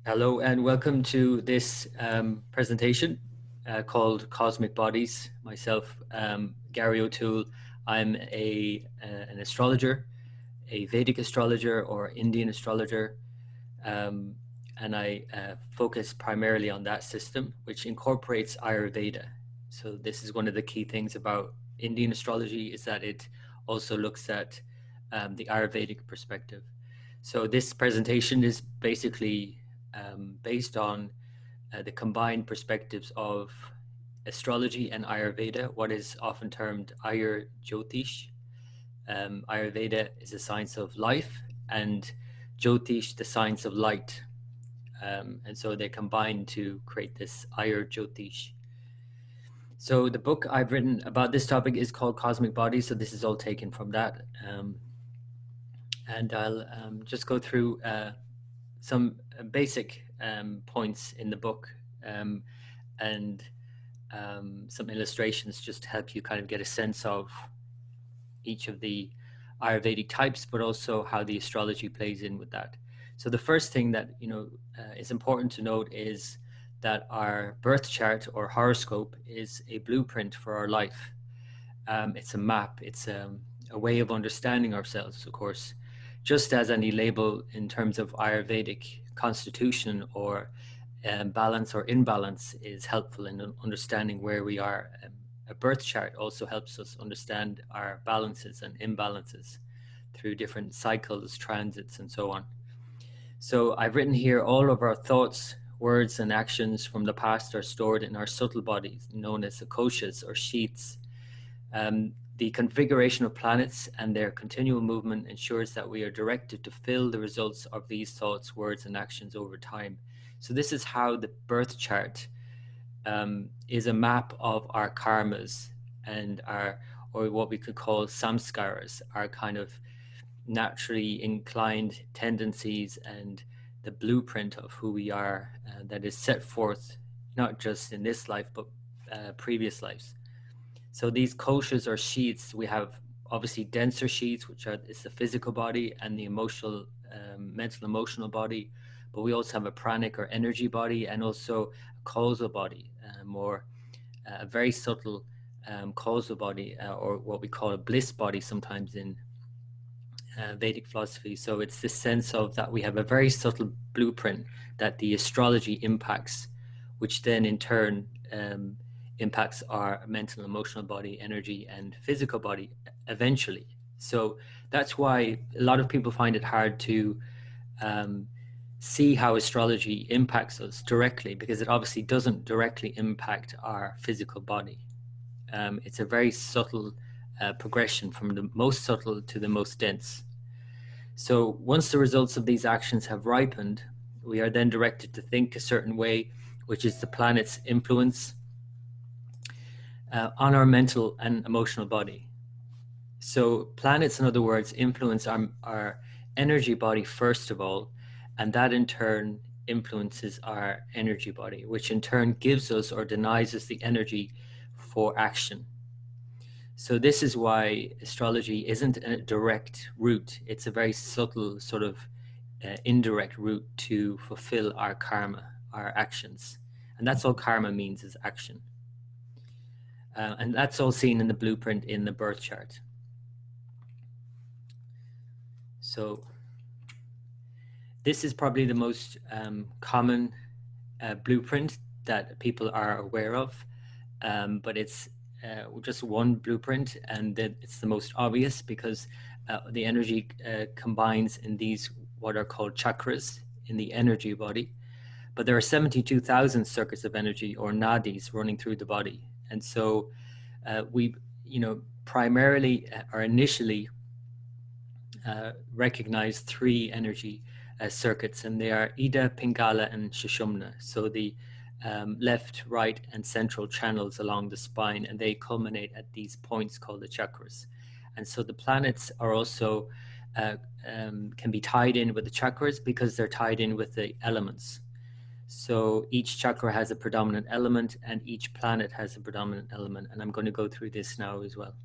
Hello and welcome to this presentation called Cosmic Bodies. Myself, Gary O'Toole. I'm an astrologer, a Vedic astrologer or Indian astrologer, um, and I focus primarily on that system, which incorporates Ayurveda. So this is one of the key things about Indian astrology is that it also looks at the Ayurvedic perspective. So this presentation is basically based on the combined perspectives of astrology and Ayurveda, what is often termed Jyotish. Ayurveda is a science of life, and Jyotish, the science of light. And so they combine to create this Jyotish. So the book I've written about this topic is called Cosmic Bodies. So this is all taken from that. And I'll just go through some basic points in the book um, and some illustrations just to help you kind of get a sense of each of the Ayurvedic types, but also how the astrology plays in with that. So the first thing that is important to note is that our birth chart or horoscope is a blueprint for our life. It's a map. It's a way of understanding ourselves, of course, just as any label in terms of Ayurvedic constitution or balance or imbalance is helpful in understanding where we are. A birth chart also helps us understand our balances and imbalances through different cycles, transits, and so on. So I've written here all of our thoughts, words, and actions from the past are stored in our subtle bodies, known as the kośas or sheaths. The configuration of planets and their continual movement ensures that we are directed to fill the results of these thoughts, words, and actions over time. So this is how the birth chart is a map of our karmas and or what we could call samskaras, our kind of naturally inclined tendencies and the blueprint of who we are that is set forth not just in this life but previous lives. So these koshas or sheaths, we have obviously denser sheaths, which is the physical body and the emotional, mental, emotional body. But we also have a pranic or energy body, and also a causal body, or a very subtle causal body, or what we call a bliss body sometimes in Vedic philosophy. So it's this sense of that we have a very subtle blueprint that the astrology impacts, which then in turn impacts our mental, emotional body, energy, and physical body eventually. So that's why a lot of people find it hard to see how astrology impacts us directly, because it obviously doesn't directly impact our physical body. It's a very subtle progression from the most subtle to the most dense. So once the results of these actions have ripened, we are then directed to think a certain way, which is the planet's influence on our mental and emotional body. So planets, in other words, influence our energy body first of all, and that in turn influences our energy body, which in turn gives us or denies us the energy for action. So this is why astrology isn't a direct route. It's a very subtle sort of indirect route to fulfill our karma, our actions. And that's all karma means, is action. And that's all seen in the blueprint in the birth chart. So this is probably the most common blueprint that people are aware of, but it's just one blueprint, and it's the most obvious because the energy combines in these what are called chakras in the energy body. But there are 72,000 circuits of energy or nadis running through the body. And so we, primarily or initially recognize three energy circuits, and they are Ida, Pingala, and Sushumna. So the left, right, and central channels along the spine, and they culminate at these points called the chakras. And so the planets are also can be tied in with the chakras because they're tied in with the elements. So each chakra has a predominant element, and each planet has a predominant element. And I'm going to go through this now as well.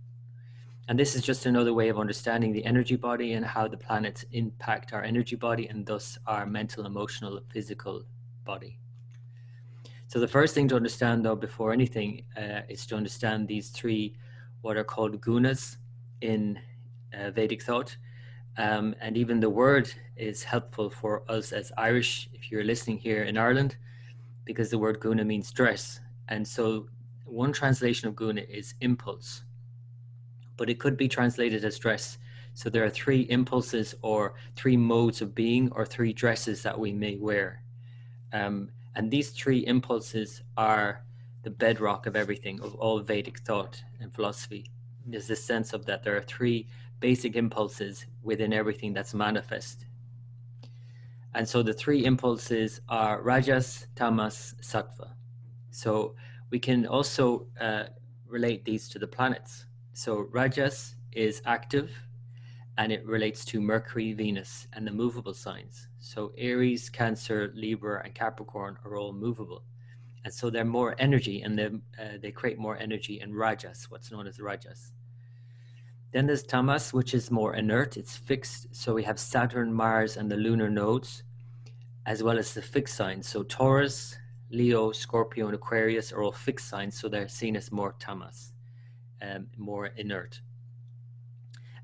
And this is just another way of understanding the energy body and how the planets impact our energy body and thus our mental, emotional, physical body. So the first thing to understand, though, before anything, is to understand these three, what are called Guņas in Vedic thought. And even the word is helpful for us as Irish, if you're listening here in Ireland, because the word Guņa means dress. And so one translation of Guņa is impulse, but it could be translated as dress. So there are three impulses or three modes of being or three dresses that we may wear. And these three impulses are the bedrock of everything, of all Vedic thought and philosophy. There's this sense of that there are three basic impulses within everything that's manifest. And so the three impulses are Rajas, Tamas, Sattva. So we can also relate these to the planets. So Rajas is active, and it relates to Mercury, Venus, and the movable signs. So Aries, Cancer, Libra, and Capricorn are all movable. And so they're more energy, and they create more energy in Rajas, what's known as Rajas. Then there's Tamas, which is more inert, it's fixed. So we have Saturn, Mars, and the lunar nodes, as well as the fixed signs. So Taurus, Leo, Scorpio, and Aquarius are all fixed signs, so they're seen as more Tamas, more inert.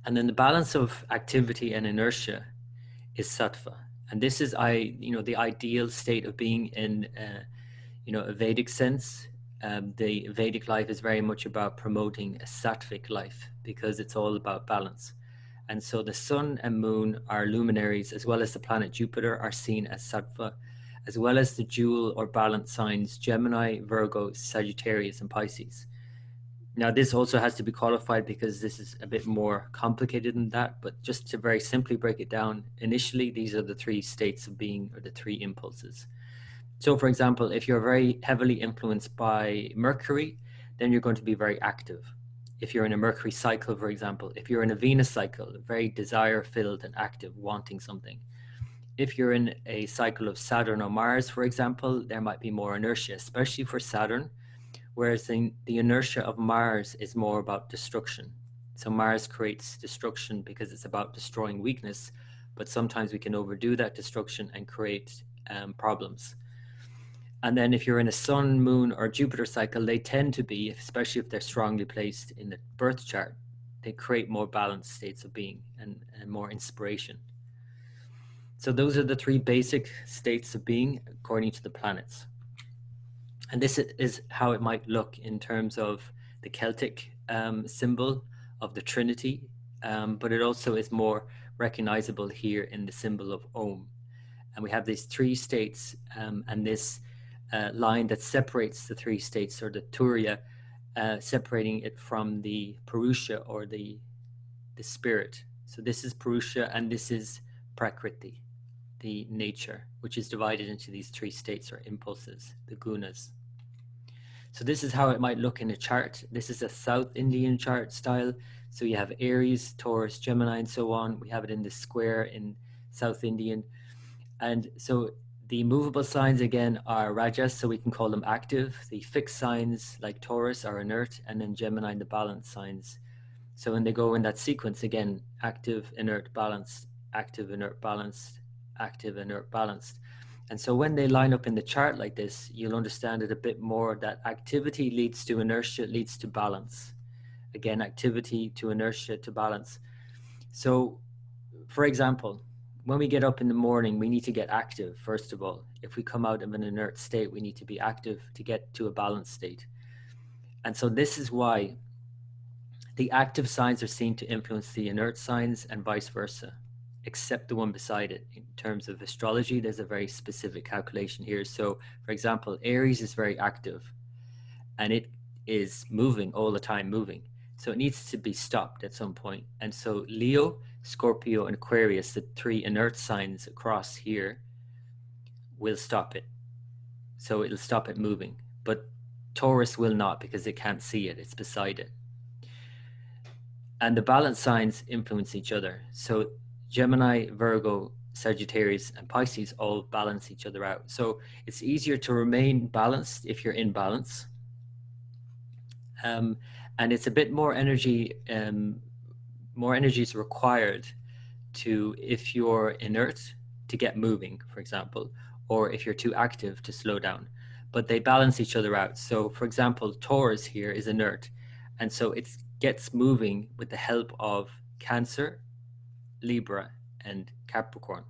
And then the balance of activity and inertia is Sattva. And this is, the ideal state of being in, a Vedic sense. The Vedic life is very much about promoting a sattvic life because it's all about balance. And so the sun and moon are luminaries, as well as the planet Jupiter are seen as Sattva, as well as the dual or balance signs Gemini, Virgo, Sagittarius, and Pisces. Now, this also has to be qualified because this is a bit more complicated than that, but just to very simply break it down, initially, these are the three states of being, or the three impulses. So, for example, if you're very heavily influenced by Mercury, then you're going to be very active. If you're in a Mercury cycle, for example, if you're in a Venus cycle, very desire-filled and active, wanting something. If you're in a cycle of Saturn or Mars, for example, there might be more inertia, especially for Saturn, whereas the inertia of Mars is more about destruction. So Mars creates destruction because it's about destroying weakness, but sometimes we can overdo that destruction and create problems. And then if you're in a Sun, Moon, or Jupiter cycle, they tend to be, especially if they're strongly placed in the birth chart, they create more balanced states of being and more inspiration. So those are the three basic states of being according to the planets. And this is how it might look in terms of the Celtic symbol of the Trinity, but it also is more recognizable here in the symbol of Om. And we have these three states and this line that separates the three states, or the Turiya, separating it from the Purusha, or the spirit. So this is Purusha and this is Prakriti, the nature, which is divided into these three states or impulses, the Gunas. So this is how it might look in a chart. This is a South Indian chart style. So you have Aries, Taurus, Gemini, and so on. We have it in the square in South Indian. And so the movable signs, again, are Rajas, so we can call them active. The fixed signs, like Taurus, are inert, and then Gemini, the balance signs. So when they go in that sequence, again, active, inert, balanced, active, inert, balanced, active, inert, balanced. And so when they line up in the chart like this, you'll understand it a bit more, that activity leads to inertia, leads to balance. Again, activity to inertia to balance. So, for example, when we get up in the morning, we need to get active, first of all. If we come out of an inert state, we need to be active to get to a balanced state. And so this is why the active signs are seen to influence the inert signs and vice versa, except the one beside it. In terms of astrology, there's a very specific calculation here. So, for example, Aries is very active and it is moving all the time, moving. So it needs to be stopped at some point. And so Leo, Scorpio, and Aquarius, the three inert signs across here, will stop it. So it'll stop it moving. But Taurus will not, because it can't see it, it's beside it. And the balance signs influence each other. So Gemini, Virgo, Sagittarius, and Pisces all balance each other out. So it's easier to remain balanced if you're in balance. And it's a bit more energy more energy is required to, if you're inert, to get moving, for example, or if you're too active to slow down. But they balance each other out. So, for example, Taurus here is inert, and so it gets moving with the help of Cancer, Libra, and Capricorn,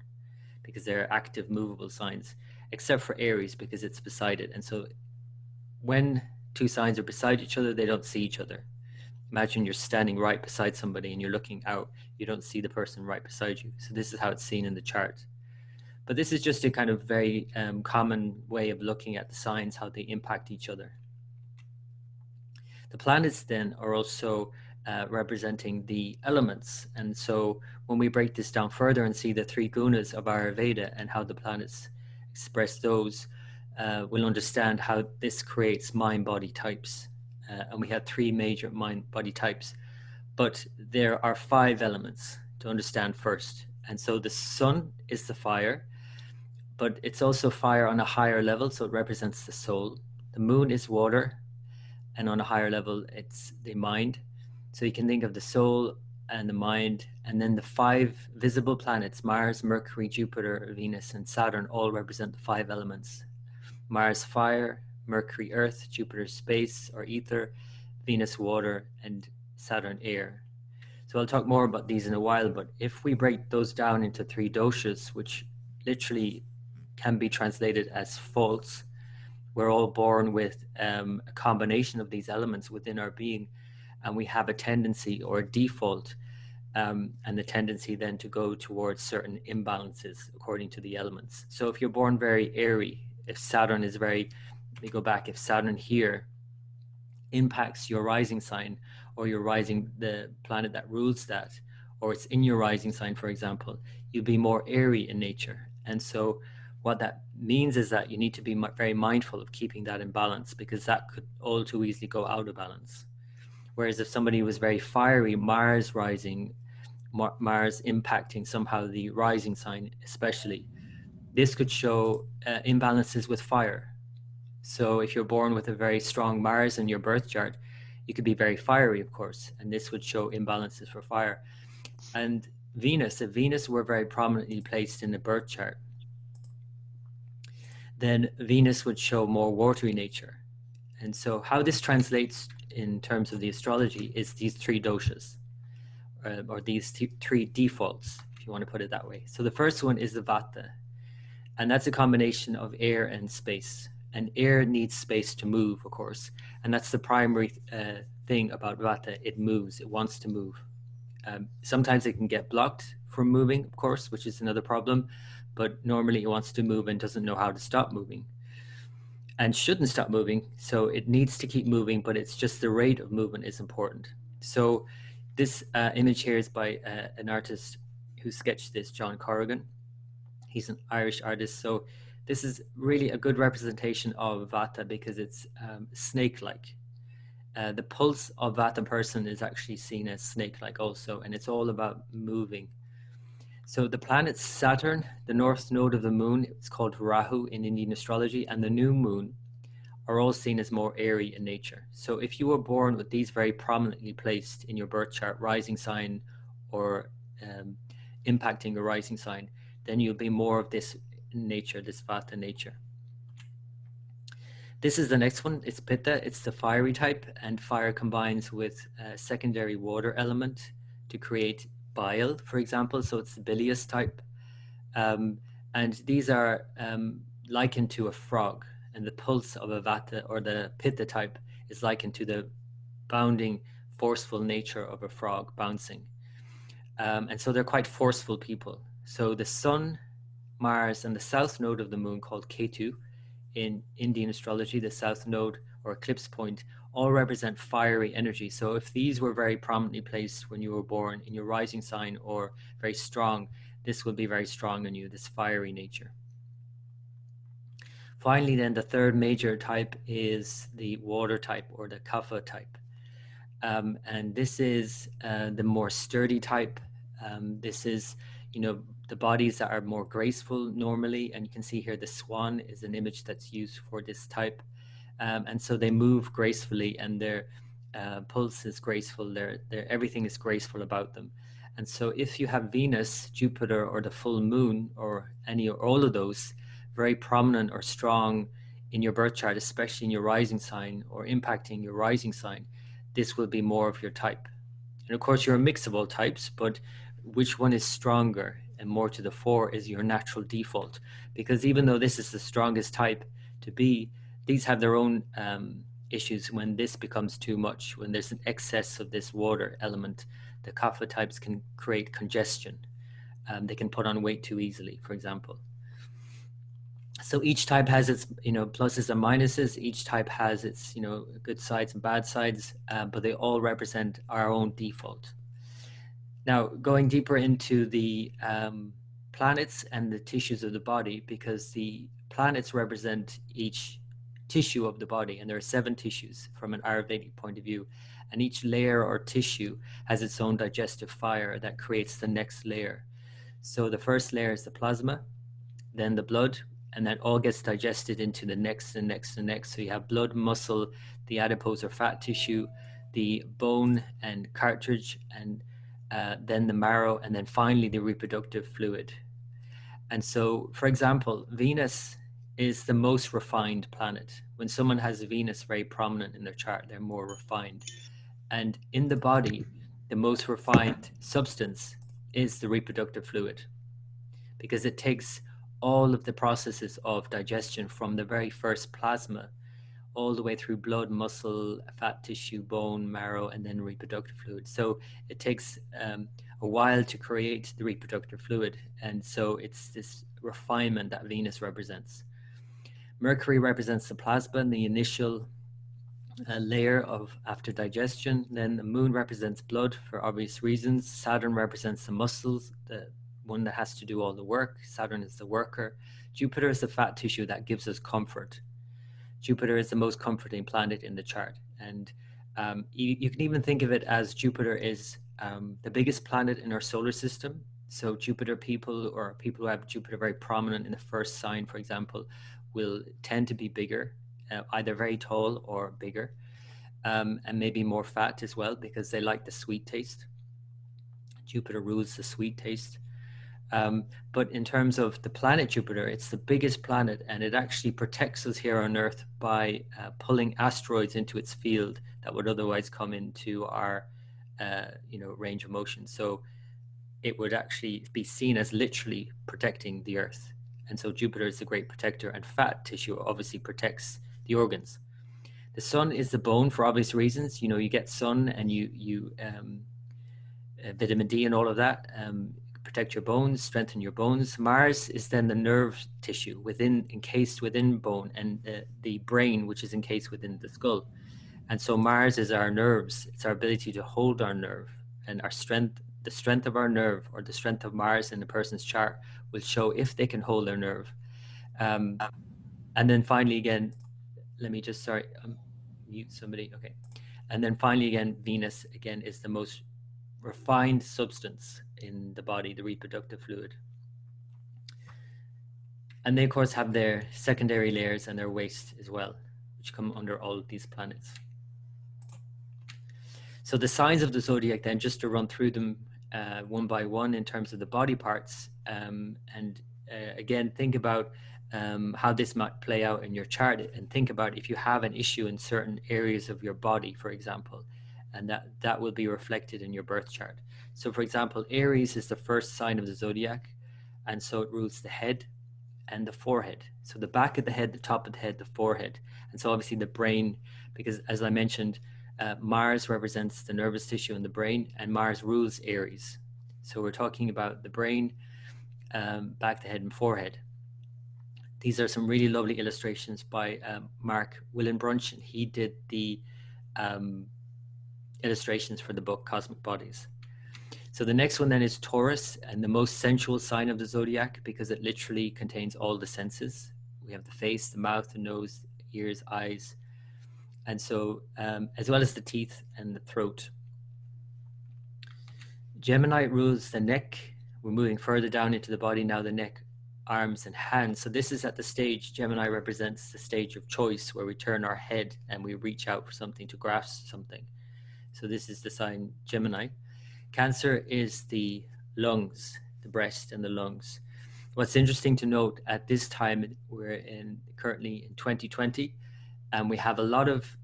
because they're active, movable signs, except for Aries because it's beside it. And so when two signs are beside each other, they don't see each other. Imagine you're standing right beside somebody and you're looking out, you don't see the person right beside you. So this is how it's seen in the chart. But this is just a kind of very common way of looking at the signs, how they impact each other. The planets then are also representing the elements. And so when we break this down further and see the three Guņas of Ayurveda and how the planets express those, we'll understand how this creates mind-body types. And we have three major mind-body types. But there are 5 elements to understand first. And so the sun is the fire, but it's also fire on a higher level, so it represents the soul. The moon is water, and on a higher level, it's the mind. So you can think of the soul and the mind, and then the 5 visible planets, Mars, Mercury, Jupiter, Venus, and Saturn, all represent the 5 elements. Mars, fire, Mercury, earth, Jupiter, space or ether, Venus, water, and Saturn, air. So I'll talk more about these in a while, but if we break those down into 3 doshas, which literally can be translated as faults, we're all born with a combination of these elements within our being, and we have a tendency or a default, and the tendency then to go towards certain imbalances according to the elements. So if you're born very airy, if Saturn is very, let me go back, if Saturn here impacts your rising sign, or your rising, the planet that rules that, or it's in your rising sign, for example, you'll be more airy in nature. And so what that means is that you need to be very mindful of keeping that in balance, because that could all too easily go out of balance. Whereas if somebody was very fiery, Mars rising, Mars impacting somehow the rising sign especially, this could show imbalances with fire. So if you're born with a very strong Mars in your birth chart, you could be very fiery, of course, and this would show imbalances for fire. And Venus, if Venus were very prominently placed in the birth chart, then Venus would show more watery nature. And so how this translates in terms of the astrology is these 3 doshas, or these 3 defaults, if you want to put it that way. So the first one is the Vata, and that's a combination of air and space. And air needs space to move, of course, and that's the primary thing about Vata. It moves, it wants to move. Sometimes it can get blocked from moving, of course, which is another problem, but normally it wants to move and doesn't know how to stop moving, and shouldn't stop moving. So it needs to keep moving, but it's just the rate of movement is important. So this image here is by an artist who sketched this, John Corrigan. He's an Irish artist. So this is really a good representation of Vata because it's snake-like. The pulse of Vata person is actually seen as snake-like also, and it's all about moving. So the planet Saturn, the north node of the moon, it's called Rahu in Indian astrology, and the new moon are all seen as more airy in nature. So if you were born with these very prominently placed in your birth chart, rising sign or impacting a rising sign, then you'll be more of this nature, this Vata nature. This is the next one. It's Pitta. It's the fiery type, and fire combines with a secondary water element to create bile, for example. So it's the bilious type. And these are likened to a frog, and the pulse of a Vata or the Pitta type is likened to the bounding, forceful nature of a frog bouncing. And so they're quite forceful people. So the sun, Mars, and the south node of the moon, called Ketu in Indian astrology, the south node or eclipse point, all represent fiery energy. So if these were very prominently placed when you were born in your rising sign or very strong, this will be very strong in you, this fiery nature. Finally, then, the third major type is the water type or the Kapha type. And this is the more sturdy type. This is, the bodies that are more graceful normally. And you can see here the swan is an image that's used for this type. And so they move gracefully, and they're pulse is graceful. Everything is graceful about them. And so if you have Venus, Jupiter, or the full moon, or any or all of those very prominent or strong in your birth chart, especially in your rising sign or impacting your rising sign, this will be more of your type. And of course, you're a mix of all types, but which one is stronger and more to the fore is your natural default. Because even though this is the strongest type to be, these have their own issues when this becomes too much, when there's an excess of this water element. The kapha types can create congestion. They can put on weight too easily, for example. So each type has its, pluses and minuses. Each type has its, good sides and bad sides, but they all represent our own default. Now, going deeper into the planets and the tissues of the body, because the planets represent each tissue of the body, and there are 7 tissues from an Ayurvedic point of view, and each layer or tissue has its own digestive fire that creates the next layer. So the first layer is the plasma, then the blood, and that all gets digested into the next and next and next. So you have blood, muscle, the adipose or fat tissue, the bone and cartilage, and then the marrow, and then finally the reproductive fluid. And so, for example, Venus is the most refined planet. When someone has Venus very prominent in their chart, they're more refined. And in the body, the most refined substance is the reproductive fluid, because it takes all of the processes of digestion from the very first plasma all the way through blood, muscle, fat tissue, bone, marrow, and then reproductive fluid. So it takes a while to create the reproductive fluid. And so it's this refinement that Venus represents. Mercury represents the plasma and the initial layer of after digestion. Then the moon represents blood for obvious reasons. Saturn represents the muscles, the one that has to do all the work. Saturn is the worker. Jupiter is the fat tissue that gives us comfort. Jupiter is the most comforting planet in the chart. And you can even think of it as Jupiter is the biggest planet in our solar system. So Jupiter people, or people who have Jupiter very prominent in the first sign, for example, will tend to be bigger, either very tall or bigger, and maybe more fat as well, because they like the sweet taste. Jupiter rules the sweet taste. But in terms of the planet Jupiter, it's the biggest planet, and it actually protects us here on Earth by pulling asteroids into its field that would otherwise come into our range of motion. So it would actually be seen as literally protecting the Earth. And so Jupiter is a great protector, and fat tissue obviously protects the organs. The sun is the bone for obvious reasons. You get sun and you vitamin D and all of that. Protect your bones, strengthen your bones. Mars is then the nerve tissue encased within bone, and the brain, which is encased within the skull. And so Mars is our nerves. It's our ability to hold our nerve, and our strength. The strength of our nerve, or the strength of Mars in a person's chart, will show if they can hold their nerve. And then finally, again, let me just mute somebody. Okay. And then finally, again, Venus again is the most refined substance in the body, the reproductive fluid. And they of course have their secondary layers and their waste as well, which come under all of these planets. So the signs of the zodiac then, just to run through them one by one in terms of the body parts, and again, think about how this might play out in your chart, and think about if you have an issue in certain areas of your body, for example, and that will be reflected in your birth chart. So for example, Aries is the first sign of the zodiac, and so it rules the head and the forehead. So the back of the head, the top of the head, the forehead, and so obviously the brain, because as I mentioned, Mars represents the nervous tissue in the brain, and Mars rules Aries. So we're talking about the brain, back, the head, and forehead. These are some really lovely illustrations by Mark Willenbrunch, and he did the illustrations for the book Cosmic Bodies. So the next one then is Taurus, and the most sensual sign of the zodiac, because it literally contains all the senses. We have the face, the mouth, the nose, the ears, eyes, and so as well as the teeth and the throat. Gemini rules the neck. We're moving further down into the body now, the neck, arms, and hands. So this is at the stage, Gemini represents the stage of choice, where we turn our head and we reach out for something, to grasp something. So this is the sign Gemini. Cancer is the lungs, the breast and the lungs. What's interesting to note at this time, we're currently in 2020, and we have a lot of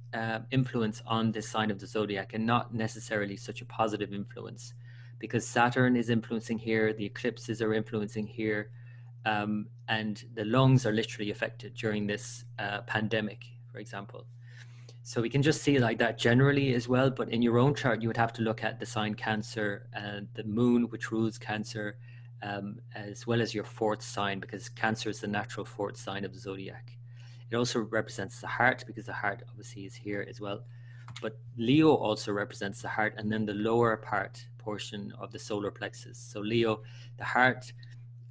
influence on this sign of the zodiac, and not necessarily such a positive influence, because Saturn is influencing here, the eclipses are influencing here, and the lungs are literally affected during this pandemic, for example. So we can just see like that generally as well, but in your own chart, you would have to look at the sign Cancer and the moon, which rules Cancer, as well as your fourth sign, because Cancer is the natural fourth sign of the zodiac. It also represents the heart, because the heart obviously is here as well. But Leo also represents the heart, and then the lower portion of the solar plexus. So Leo, the heart,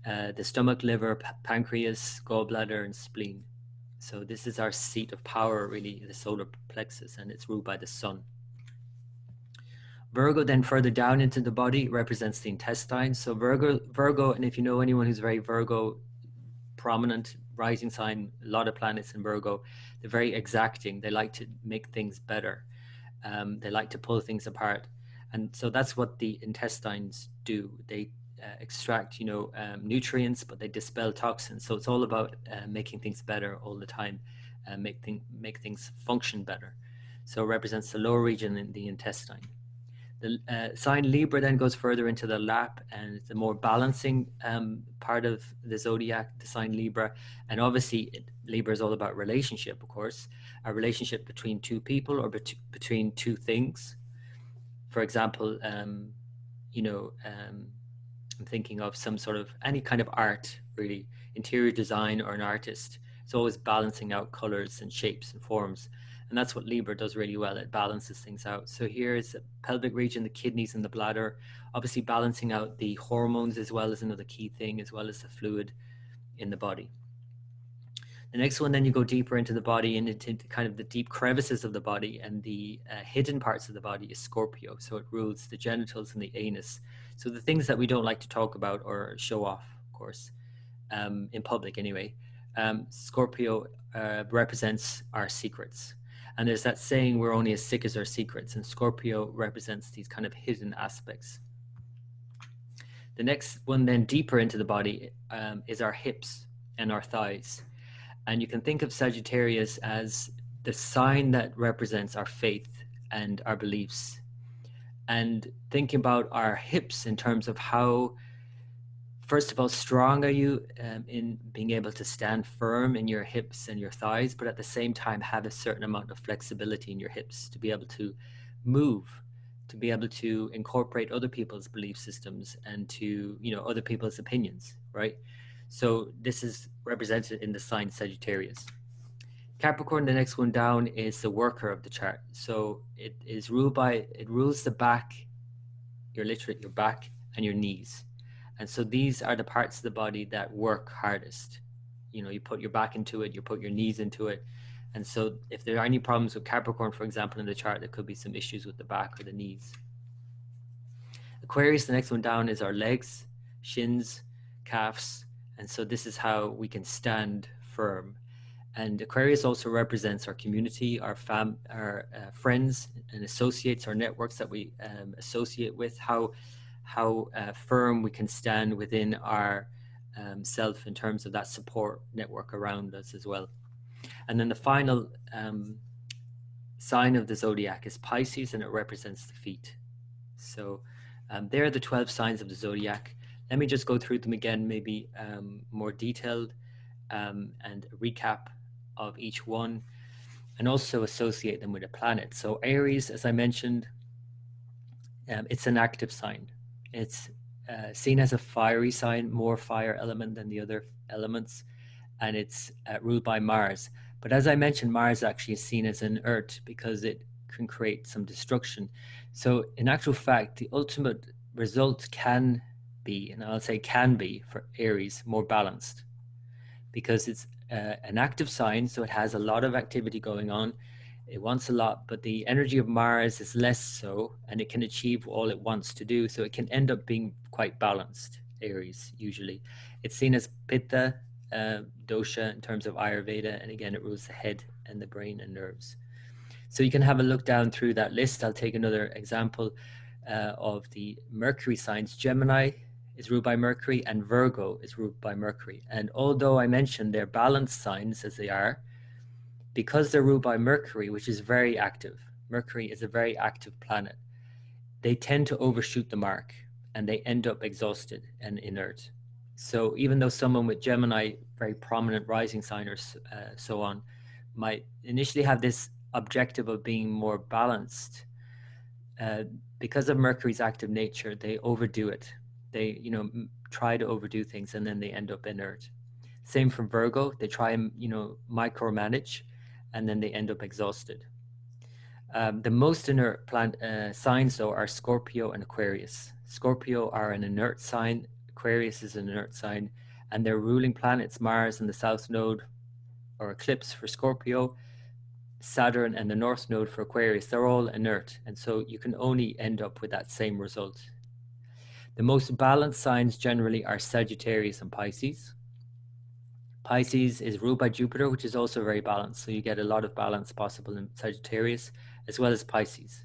the stomach, liver, pancreas, gallbladder, and spleen. So this is our seat of power, really, the solar plexus, and it's ruled by the sun. Virgo, then further down into the body, represents the intestines. So Virgo, and if you know anyone who's very Virgo, prominent rising sign, a lot of planets in Virgo, they're very exacting. They like to make things better. They like to pull things apart. And so that's what the intestines do. They extract, nutrients, but they dispel toxins. So it's all about making things better all the time, make things function better. So it represents the lower region in the intestine. The sign Libra then goes further into the lap, and it's a more balancing part of the zodiac, the sign Libra. And obviously, Libra is all about relationship, of course, a relationship between two people or between two things. For example, I'm thinking of some sort of any kind of art, really, interior design or an artist. It's always balancing out colors and shapes and forms. And that's what Libra does really well. It balances things out. So here is the pelvic region, the kidneys and the bladder, obviously balancing out the hormones as well as another key thing, as well as the fluid in the body. The next one, then you go deeper into the body and into kind of the deep crevices of the body, and the hidden parts of the body is Scorpio. So it rules the genitals and the anus. So the things that we don't like to talk about or show off, of course, in public anyway. Scorpio represents our secrets. And there's that saying, we're only as sick as our secrets, and Scorpio represents these kind of hidden aspects. The next one, then deeper into the body, is our hips and our thighs. And you can think of Sagittarius as the sign that represents our faith and our beliefs. And think about our hips in terms of how, first of all, strong are you in being able to stand firm in your hips and your thighs, but at the same time have a certain amount of flexibility in your hips to be able to move, to be able to incorporate other people's belief systems and to, other people's opinions, right? So this is represented in the sign Sagittarius. Capricorn, the next one down, is the worker of the chart. So it rules the back, your back and your knees. And so these are the parts of the body that work hardest. You put your back into it, you put your knees into it. And so if there are any problems with Capricorn, for example, in the chart, there could be some issues with the back or the knees. Aquarius, the next one down, is our legs, shins, calves. And so this is how we can stand firm. And Aquarius also represents our community, our friends and associates, our networks that we associate with, how firm we can stand within our self in terms of that support network around us as well. And then the final sign of the zodiac is Pisces, and it represents the feet. So there are the 12 signs of the zodiac. Let me just go through them again, maybe more detailed, and a recap of each one, and also associate them with a planet. So Aries, as I mentioned, it's an active sign. It's seen as a fiery sign, more fire element than the other elements, and it's ruled by Mars. But as I mentioned, Mars actually is seen as an earth because it can create some destruction. So in actual fact, the ultimate result can be, and I'll say can be, for Aries, more balanced, because it's an active sign, so it has a lot of activity going on. It wants a lot, but the energy of Mars is less so, and it can achieve all it wants to do. So it can end up being quite balanced, Aries, usually. It's seen as Pitta dosha in terms of Ayurveda, and again, it rules the head and the brain and nerves. So you can have a look down through that list. I'll take another example of the Mercury signs. Gemini is ruled by Mercury and Virgo is ruled by Mercury. And although I mentioned they're balanced signs as they are, because they're ruled by Mercury, which is very active, Mercury is a very active planet, they tend to overshoot the mark and they end up exhausted and inert. So even though someone with Gemini, very prominent rising sign or so on, might initially have this objective of being more balanced, because of Mercury's active nature, they overdo it. They, try to overdo things and then they end up inert. Same from Virgo. They try and, micromanage and then they end up exhausted. The most inert signs, though, are Scorpio and Aquarius. Scorpio are an inert sign. Aquarius is an inert sign. And their ruling planets, Mars and the South Node or eclipse for Scorpio, Saturn and the North Node for Aquarius, they're all inert. And so you can only end up with that same result. The most balanced signs generally are Sagittarius and Pisces. Pisces is ruled by Jupiter, which is also very balanced. So you get a lot of balance possible in Sagittarius as well as Pisces.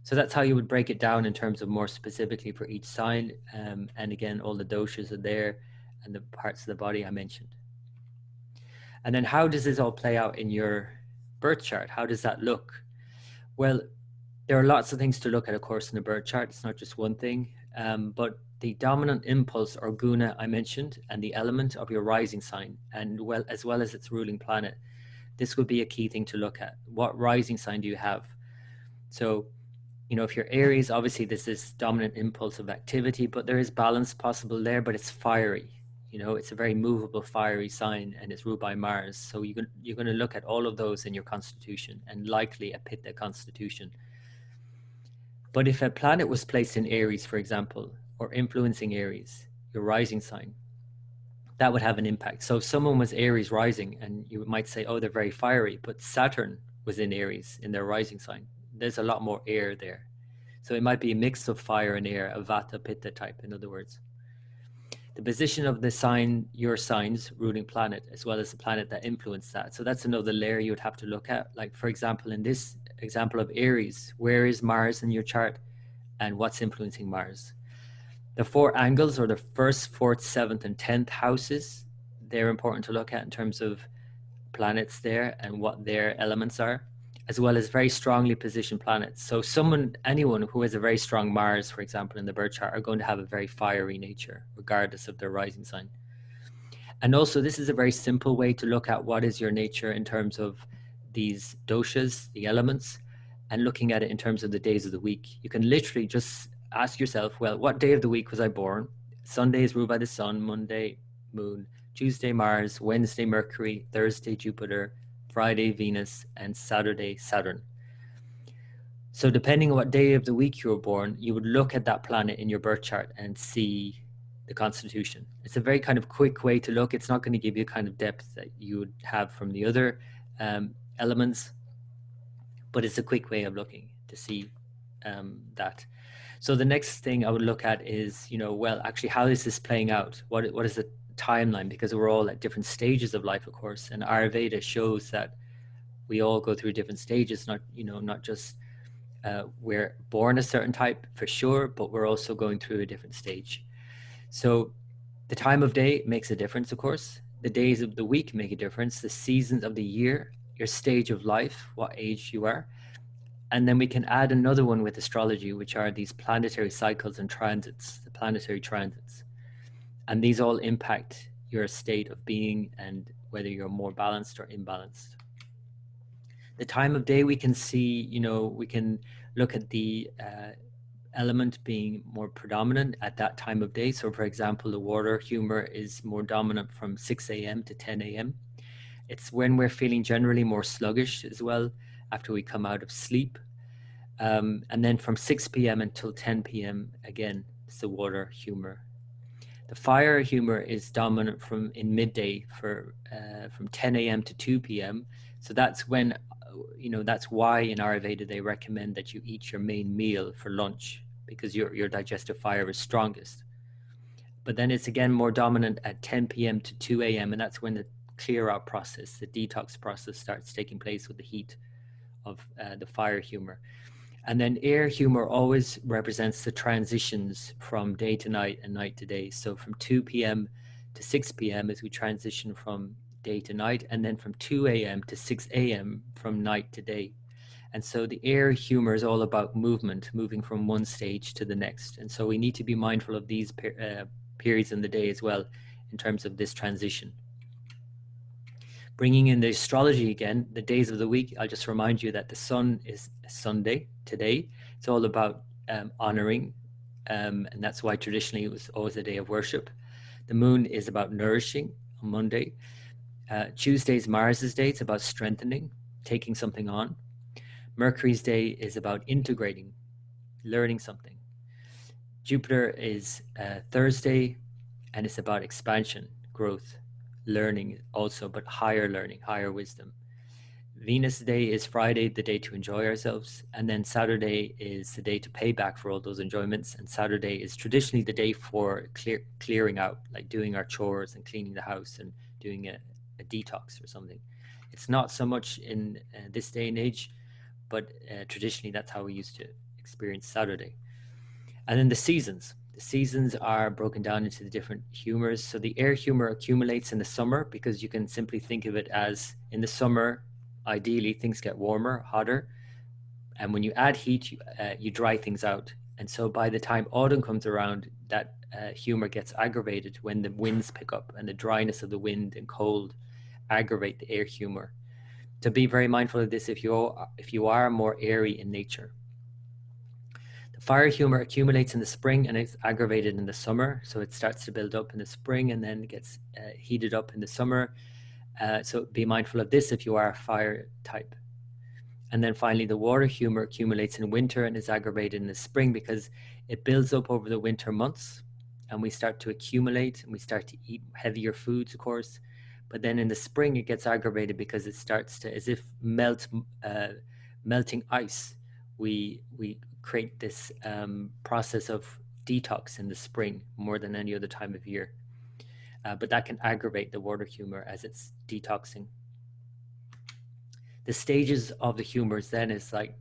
So that's how you would break it down in terms of more specifically for each sign. And again, all the doshas are there and the parts of the body I mentioned. And then how does this all play out in your birth chart? How does that look? Well, there are lots of things to look at, of course, in a birth chart. It's not just one thing, but the dominant impulse or guna I mentioned and the element of your rising sign, and as well as its ruling planet, this would be a key thing to look at. What rising sign do you have? So, if you're Aries, obviously there's this dominant impulse of activity, but there is balance possible there, but it's fiery. It's a very movable, fiery sign, and it's ruled by Mars. So you're going to look at all of those in your constitution and likely a Pitta constitution. But if a planet was placed in Aries, for example, or influencing Aries, your rising sign, that would have an impact. So if someone was Aries rising, and you might say, oh, they're very fiery, but Saturn was in Aries in their rising sign, there's a lot more air there. So it might be a mix of fire and air, a Vata Pitta type, in other words. The position of the sign, your sign's ruling planet, as well as the planet that influenced that. So that's another layer you would have to look at. Like, for example, in this example of Aries, where is Mars in your chart and what's influencing Mars? The four angles, or the first, fourth, seventh, and 10th houses, they're important to look at in terms of planets there and what their elements are, as well as very strongly positioned planets. So anyone who has a very strong Mars, for example, in the birth chart, are going to have a very fiery nature, regardless of their rising sign. And also, this is a very simple way to look at what is your nature in terms of these doshas, the elements, and looking at it in terms of the days of the week. You can literally just ask yourself, well, what day of the week was I born? Sunday is ruled by the sun, Monday, moon, Tuesday, Mars, Wednesday, Mercury, Thursday, Jupiter, Friday, Venus, and Saturday, Saturn. So depending on what day of the week you were born, you would look at that planet in your birth chart and see the constitution. It's a very kind of quick way to look. It's not going to give you kind of depth that you would have from the other elements, but it's a quick way of looking to see that. So the next thing I would look at is, well, actually, how is this playing out? What is the timeline? Because we're all at different stages of life, of course, and Ayurveda shows that we all go through different stages, not just we're born a certain type for sure, but we're also going through a different stage. So the time of day makes a difference, of course. The days of the week make a difference. The seasons of the year, your stage of life, what age you are. And then we can add another one with astrology, which are these planetary cycles and transits, the planetary transits. And these all impact your state of being and whether you're more balanced or imbalanced. The time of day we can see, we can look at the element being more predominant at that time of day. So for example, the water humor is more dominant from 6 a.m. to 10 a.m. It's when we're feeling generally more sluggish as well after we come out of sleep. And then from 6 p.m. until 10 p.m. again, it's the water humor. The fire humor is dominant in midday from 10 a.m. to 2 p.m. So that's when, that's why in Ayurveda they recommend that you eat your main meal for lunch, because your digestive fire is strongest. But then it's again more dominant at 10 p.m. to 2 a.m. and that's when the clear out process, the detox process starts taking place with the heat. the fire humor. And then air humor always represents the transitions from day to night and night to day. So from 2 p.m. to 6 p.m. as we transition from day to night, and then from 2 a.m. to 6 a.m. from night to day. And so the air humor is all about movement, moving from one stage to the next. And so we need to be mindful of these periods in the day as well in terms of this transition. Bringing in the astrology again, the days of the week, I'll just remind you that the sun is Sunday today. It's all about honoring, and that's why traditionally it was always a day of worship. The moon is about nourishing on Monday. Tuesday is Mars's day. It's about strengthening, taking something on. Mercury's day is about integrating, learning something. Jupiter is Thursday, and it's about expansion, growth, learning also, but higher learning, higher wisdom. Venus day is Friday, the day to enjoy ourselves. And then Saturday is the day to pay back for all those enjoyments. And Saturday is traditionally the day for clearing out, like doing our chores and cleaning the house and doing a detox or something. It's not so much in this day and age, but traditionally that's how we used to experience Saturday. And then the seasons. The seasons are broken down into the different humors. So the air humor accumulates in the summer because you can simply think of it as in the summer, ideally things get warmer, hotter. And when you add heat, you dry things out. And so by the time autumn comes around, that humor gets aggravated when the winds pick up, and the dryness of the wind and cold aggravate the air humor. To be very mindful of this if you are more airy in nature. The fire humor accumulates in the spring and it's aggravated in the summer. So it starts to build up in the spring and then gets heated up in the summer. So be mindful of this if you are a fire type. And then finally, the water humor accumulates in winter and is aggravated in the spring because it builds up over the winter months and we start to accumulate and we start to eat heavier foods, of course. But then in the spring, it gets aggravated because it starts to, as if melting ice, we create this process of detox in the spring more than any other time of year. But that can aggravate the water humor as it's detoxing. The stages of the humors then is like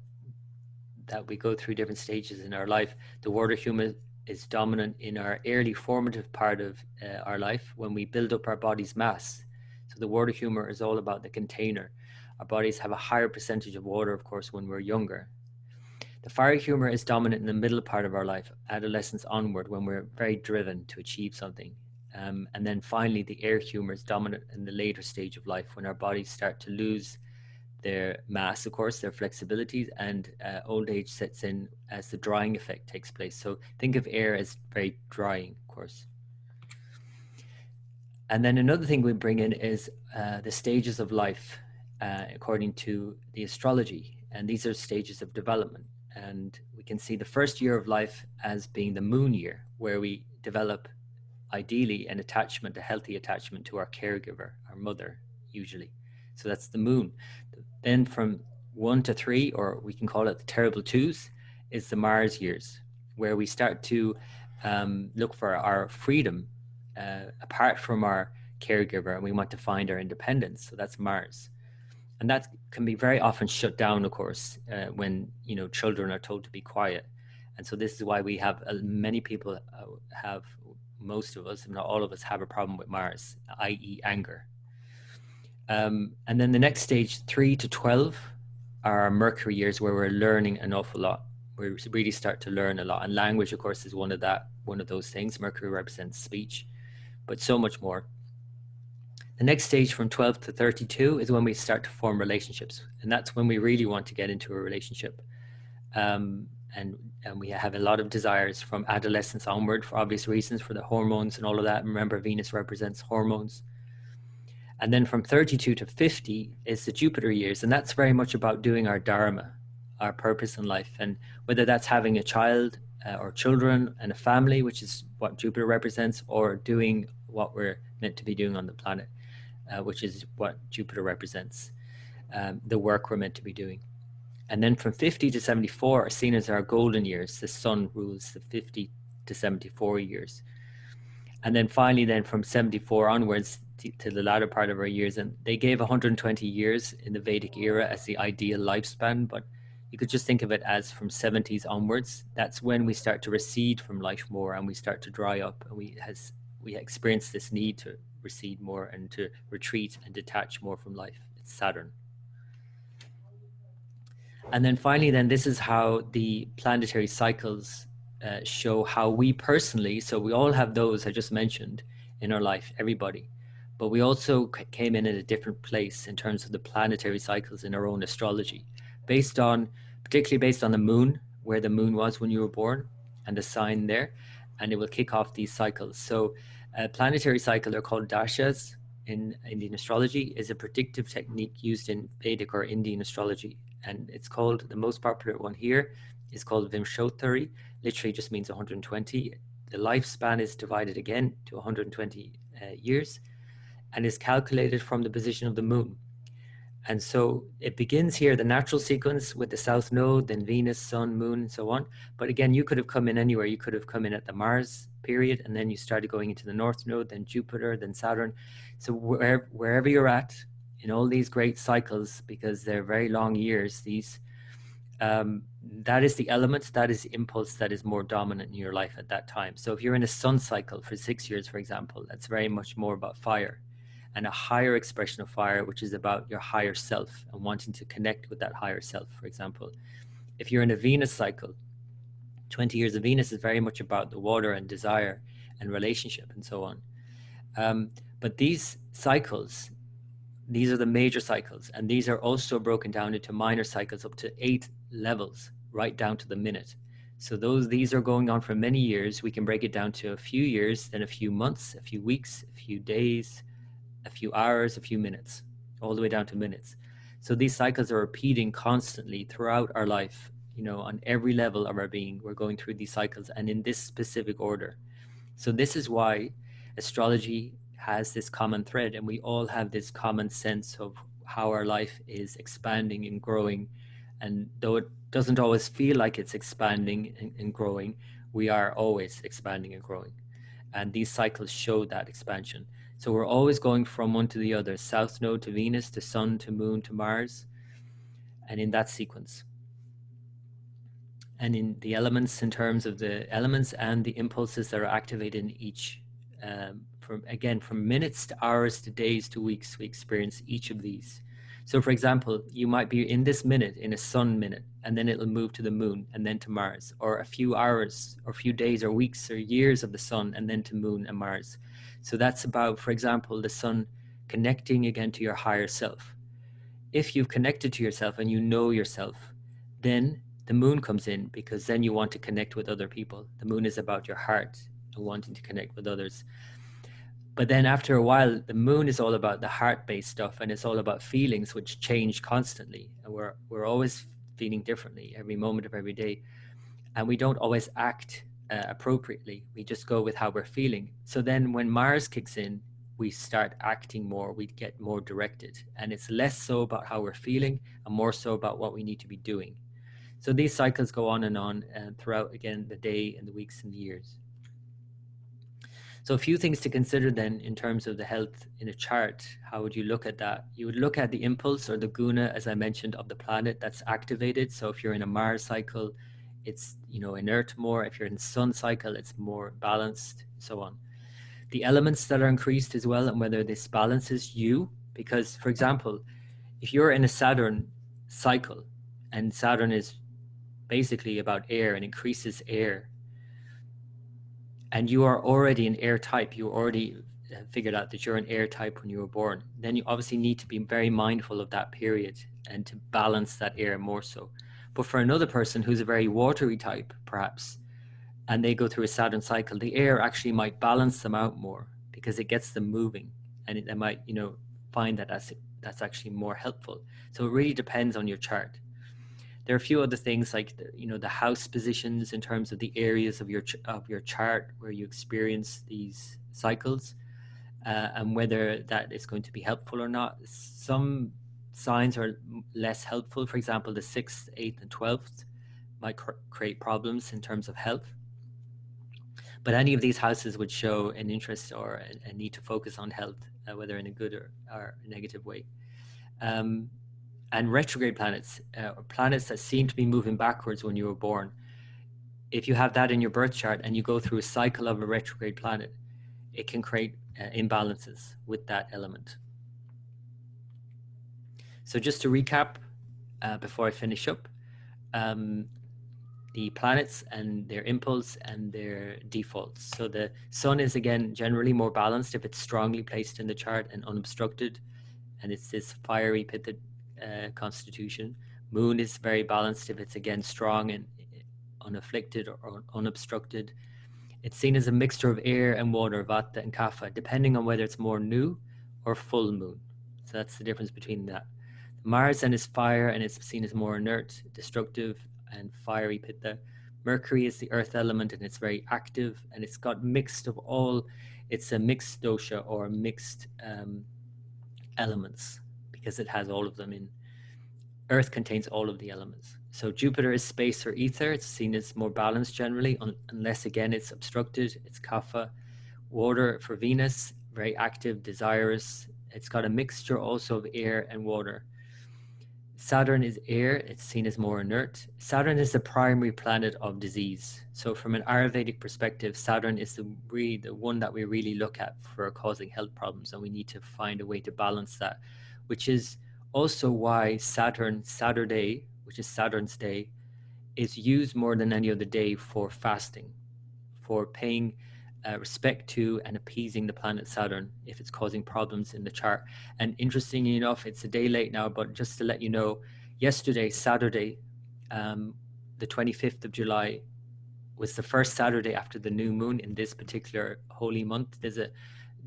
that we go through different stages in our life. The water humor is dominant in our early formative part of our life when we build up our body's mass. So the water humor is all about the container. Our bodies have a higher percentage of water, of course, when we're younger. The fire humor is dominant in the middle part of our life, adolescence onward, when we're very driven to achieve something. And then finally, the air humor is dominant in the later stage of life when our bodies start to lose their mass, of course, their flexibility, and old age sets in as the drying effect takes place. So think of air as very drying, of course. And then another thing we bring in is the stages of life according to the astrology. And these are stages of development. And we can see the first year of life as being the moon year, where we develop ideally an attachment, a healthy attachment to our caregiver, our mother, usually. So that's the moon. Then from 1 to 3, or we can call it the terrible twos, is the Mars years, where we start to look for our freedom apart from our caregiver, and we want to find our independence. So that's Mars. And that can be very often shut down, of course, when children are told to be quiet. And so this is why we have many people have, most of us, if not all of us, have a problem with Mars, i.e. anger. And then the next stage, 3 to 12, are our Mercury years, where we're learning an awful lot. We really start to learn a lot. And language, of course, is one of those things. Mercury represents speech, but so much more. The next stage from 12 to 32 is when we start to form relationships. And that's when we really want to get into a relationship. And we have a lot of desires from adolescence onward for obvious reasons, for the hormones and all of that. Remember, Venus represents hormones. And then from 32 to 50 is the Jupiter years. And that's very much about doing our dharma, our purpose in life. And whether that's having a child or children and a family, which is what Jupiter represents, or doing what we're meant to be doing on the planet, which is what Jupiter represents, the work we're meant to be doing. And then from 50 to 74 are seen as our golden years. The sun rules the 50 to 74 years. And then finally, then from 74 onwards, to the latter part of our years, and they gave 120 years in the Vedic era as the ideal lifespan, but you could just think of it as from 70s onwards. That's when we start to recede from life more, and we start to dry up, and we experience this need to recede more and to retreat and detach more from life. It's Saturn. And then finally, then this is how the planetary cycles show how we personally, so we all have those I just mentioned in our life, everybody, but we also came in at a different place in terms of the planetary cycles in our own astrology, particularly based on the moon, where the moon was when you were born, and the sign there, and it will kick off these cycles. So planetary cycle, they're called dashas in Indian astrology, is a predictive technique used in Vedic or Indian astrology. And it's called, the most popular one here is called Vimshottari, literally just means 120. The lifespan is divided again to 120 years and is calculated from the position of the moon. And so it begins here, the natural sequence with the south node, then Venus, Sun, Moon, and so on. But again, you could have come in anywhere. You could have come in at the Mars period, and then you started going into the north node, then Jupiter, then Saturn. So wherever you're at, in all these great cycles, because they're very long years, that is the element, that is the impulse that is more dominant in your life at that time. So if you're in a sun cycle for 6 years, for example, that's very much more about fire and a higher expression of fire, which is about your higher self and wanting to connect with that higher self, for example. If you're in a Venus cycle, 20 years of Venus is very much about the water and desire and relationship and so on. But these cycles, these are the major cycles, and these are also broken down into minor cycles up to 8 levels, right down to the minute. So these are going on for many years. We can break it down to a few years, then a few months, a few weeks, a few days, a few hours, a few minutes, all the way down to minutes. So these cycles are repeating constantly throughout our life, on every level of our being. We're going through these cycles and in this specific order. So this is why astrology has this common thread, and we all have this common sense of how our life is expanding and growing. And though it doesn't always feel like it's expanding and growing, we are always expanding and growing. And these cycles show that expansion. So we're always going from one to the other, south node to Venus, to Sun, to Moon, to Mars, and in that sequence. And in the elements, in terms of the elements and the impulses that are activated in each, from minutes to hours to days to weeks, we experience each of these. So for example, you might be in this minute, in a sun minute, and then it'll move to the moon and then to Mars, or a few hours or a few days or weeks or years of the sun and then to Moon and Mars. So that's about, for example, the sun connecting again to your higher self. If you've connected to yourself and you know yourself, then the moon comes in, because then you want to connect with other people. The moon is about your heart and wanting to connect with others. But then after a while, the moon is all about the heart-based stuff, and it's all about feelings, which change constantly. And we're always feeling differently every moment of every day. And we don't always act appropriately. We just go with how we're feeling. So then when Mars kicks in, we start acting more, we get more directed. And it's less so about how we're feeling and more so about what we need to be doing. So these cycles go on and throughout, again, the day and the weeks and the years. So a few things to consider then in terms of the health in a chart. How would you look at that? You would look at the impulse or the guna, as I mentioned, of the planet that's activated. So if you're in a Mars cycle, it's inert more. If you're in sun cycle, it's more balanced, so on. The elements that are increased as well, and whether this balances you. Because, for example, if you're in a Saturn cycle, and Saturn is basically about air and increases air, and you are already an air type, you already figured out that you're an air type when you were born, then you obviously need to be very mindful of that period and to balance that air more so. But for another person who's a very watery type, perhaps, and they go through a Saturn cycle, the air actually might balance them out more because it gets them moving, and they might, find that that's actually more helpful. So it really depends on your chart. There are a few other things like the house positions in terms of the areas of your chart where you experience these cycles, and whether that is going to be helpful or not. Some signs are less helpful. For example, the 6th, 8th, and 12th might create problems in terms of health. But any of these houses would show an interest or a need to focus on health, whether in a good or a negative way. And retrograde planets, planets that seem to be moving backwards when you were born. If you have that in your birth chart and you go through a cycle of a retrograde planet, it can create imbalances with that element. So just to recap, before I finish up, the planets and their impulse and their defaults. So the sun is, again, generally more balanced if it's strongly placed in the chart and unobstructed, and it's this fiery pitted constitution. Moon is very balanced if it's, again, strong and unafflicted or unobstructed. It's seen as a mixture of air and water, vata and kapha, depending on whether it's more new or full moon. So that's the difference between that. Mars then is fire, and it's seen as more inert, destructive, and fiery pitta. Mercury is the earth element, and it's very active, and it's got mixed of all. It's a mixed dosha, or mixed elements, because it has all of them in. Earth contains all of the elements. So Jupiter is space or ether. It's seen as more balanced generally, unless, again, it's obstructed. It's kapha. Water for Venus, very active, desirous. It's got a mixture also of air and water. Saturn is air. It's seen as more inert. Saturn is the primary planet of disease. So from an Ayurvedic perspective, Saturn is the one that we really look at for causing health problems, and we need to find a way to balance that, which is also why Saturday, which is Saturn's day, is used more than any other day for fasting, for paying respect to and appeasing the planet Saturn if it's causing problems in the chart. And interestingly enough, it's a day late now, but just to let you know, yesterday, Saturday, the 25th of July, was the first Saturday after the new moon in this particular holy month. There's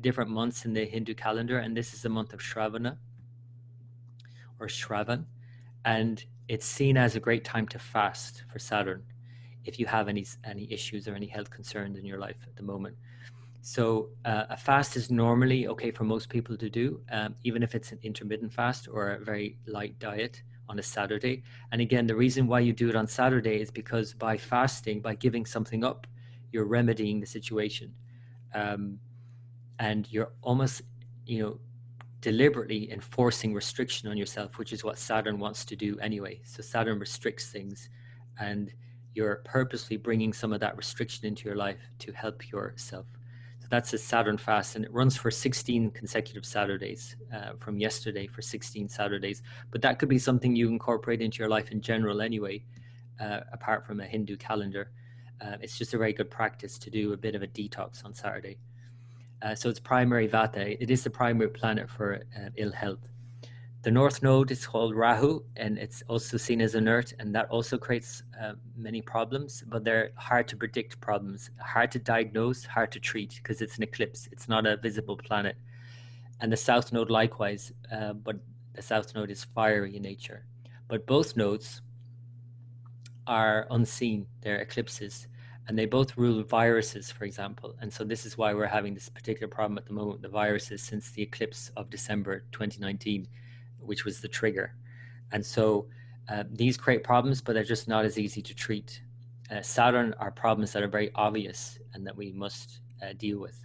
different months in the Hindu calendar, and this is the month of Shravana, or Shravan, and it's seen as a great time to fast for Saturn if you have any issues or any health concerns in your life at the moment. So a fast is normally okay for most people to do, even if it's an intermittent fast or a very light diet on a Saturday. And again, the reason why you do it on Saturday is because by fasting, by giving something up, you're remedying the situation. And you're almost, deliberately enforcing restriction on yourself, which is what Saturn wants to do anyway. So Saturn restricts things, and you're purposely bringing some of that restriction into your life to help yourself. So that's a Saturn fast, and it runs for 16 consecutive Saturdays, from yesterday for 16 Saturdays. But that could be something you incorporate into your life in general anyway, apart from a Hindu calendar. It's just a very good practice to do a bit of a detox on Saturday. So it's primary vata. It is the primary planet for ill health. The north node is called Rahu, and it's also seen as inert, and that also creates many problems, but they're hard to predict problems, hard to diagnose, hard to treat, because it's an eclipse. It's not a visible planet. And the south node likewise, but the south node is fiery in nature. But both nodes are unseen. They're eclipses. And they both rule viruses, for example. And so this is why we're having this particular problem at the moment, the viruses, since the eclipse of December 2019, which was the trigger. And so these create problems, but they're just not as easy to treat. Saturn are problems that are very obvious and that we must deal with.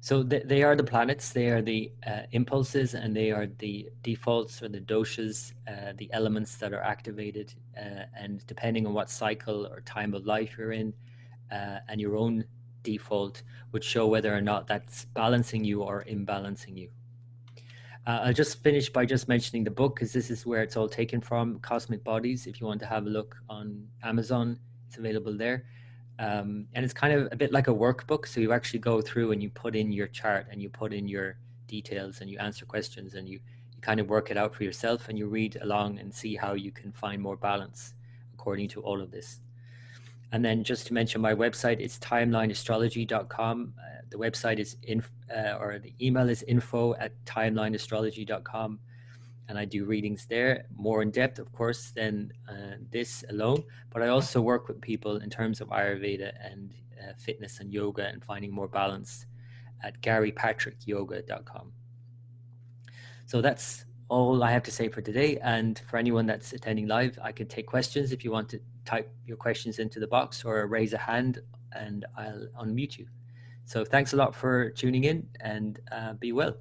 So they are the planets, they are the impulses, and they are the defaults or the doshas, the elements that are activated, and depending on what cycle or time of life you're in, and your own default would show whether or not that's balancing you or imbalancing you. I'll just finish by just mentioning the book, because this is where it's all taken from, Cosmic Bodies. If you want to have a look on Amazon, it's available there. And it's kind of a bit like a workbook. So you actually go through and you put in your chart and you put in your details and you answer questions and you kind of work it out for yourself, and you read along and see how you can find more balance according to all of this. And then just to mention my website, it's timelineastrology.com. The website is or the email is info@timelineastrology.com. And I do readings there, more in depth, of course, than this alone. But I also work with people in terms of Ayurveda and fitness and yoga and finding more balance at garypatrickyoga.com. So that's all I have to say for today. And for anyone that's attending live, I can take questions if you want to type your questions into the box or raise a hand, and I'll unmute you. So thanks a lot for tuning in, and be well.